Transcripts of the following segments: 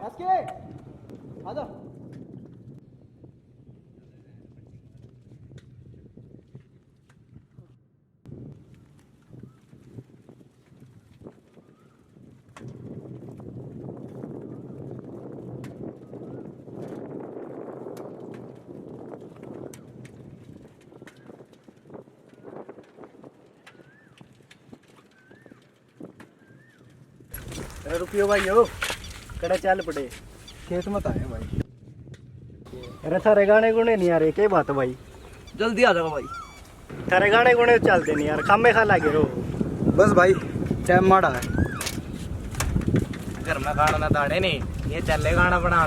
आजा। रुपयो भाई हो कड़ा चल पड़े खेत मत आए भाई। अरे थारे गाने गुने नहीं आ रहे क्या बात है भाई? जल्दी आ जाओ भाई। थारे गाने गुने चलते नहीं यार, खामे खा लागे रो। बस भाई टाइम माड़ा है। घर में खाना ना दाड़े नहीं, ये चले गाना बना।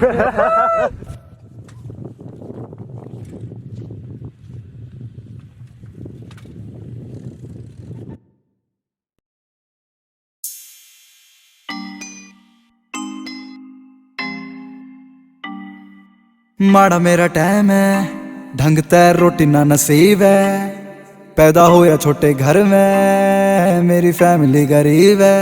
माड़ा मेरा टाइम है, ढंग ते रोटी ना नसीब है। पैदा होया छोटे घर में, मेरी फैमिली गरीब है।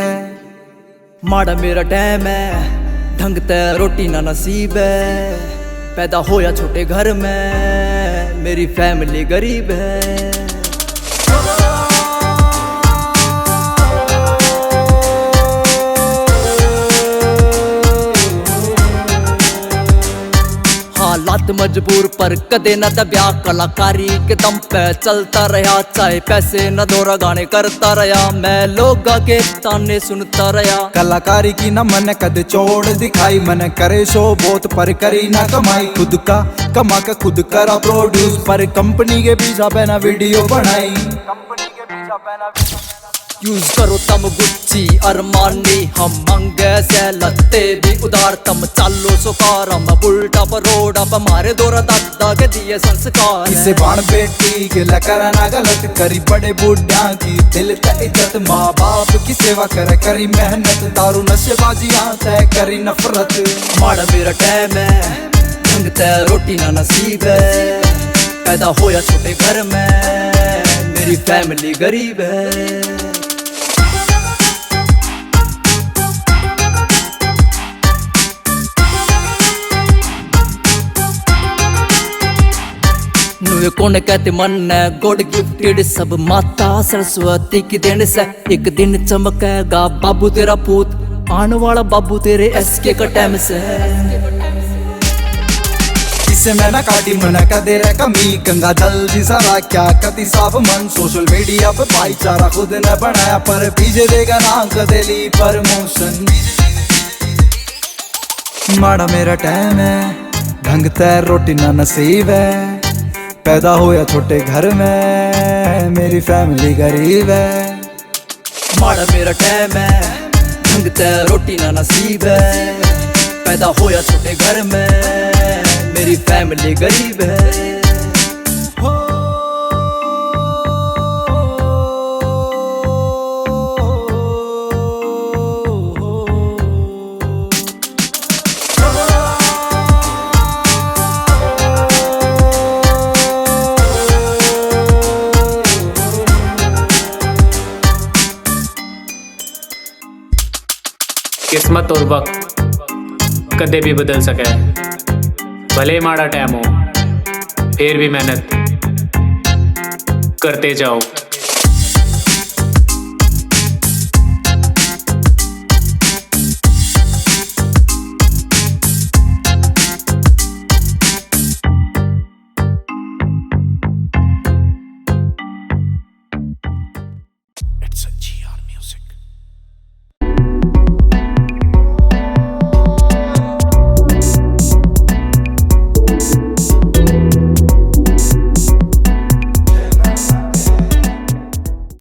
माड़ा मेरा टाइम है, ढंग ते रोटी ना नसीब है। पैदा होया छोटे घर में, मेरी फैमिली गरीब है। हालात मजबूर पर कदे न दबिया, कलाकारी के दम पे चलता रहा। चाहे पैसे न दौरा गाने करता रहा, मैं लोगा के ताने सुनता रहा। कलाकारी की न मन कद चोड़ दिखाई, मन करे शो बहुत पर करी ना कमाई। खुद का कमा के खुद करा प्रोड्यूस, पर कंपनी के पीछा पहना वीडियो बनाई। यूज करो तम गुच्ची अरमानी, हम मंगे से लत्ते भी उधार। तम चालो सुकार हम उल्टा पर रोड अब हमारे दौरा दादा के दिए संस्कार। इसे बाण बेटी गिला करना गलत, करी बड़े बूढ़ा की दिल ते इज्जत। माँ बाप की सेवा करे करी मेहनत, दारू नशेबाजियां तय करी नफरत। माड़ा मेरा टाइम है, ढंग ते रोटी ना नसीब है। पैदा होया छोटे घर में, मेरी फैमिली गरीब है। कौन कहते मन है गॉड गिफ्टेड, सब माता सरस्वती की देन से। एक दिन चमकेगा बाबू तेरा पूत, आने वाला बाबू तेरे एसके का टाइम से। इसे मैं ना काटी मन कदे रे कमी, गंगा जल जी सारा क्या कति साफ मन। सोशल मीडिया पे भाईचारा खुद ने बनाया, पर पीछे देगा ना कदे ली प्रमोशन। माड़ा मेरा टाइम है, ढंग ते रोटी ना नसीब है। पैदा होया छोटे घर में, मेरी फैमिली गरीब है। माड़ा मेरा टाइम है, ढंग ते रोटी ना नसीब है। पैदा होया छोटे घर में, मेरी फैमिली गरीब है। किस्मत और वक्त कदे भी बदल सके, भले माड़ा टाइम हो फिर भी मेहनत करते जाओ।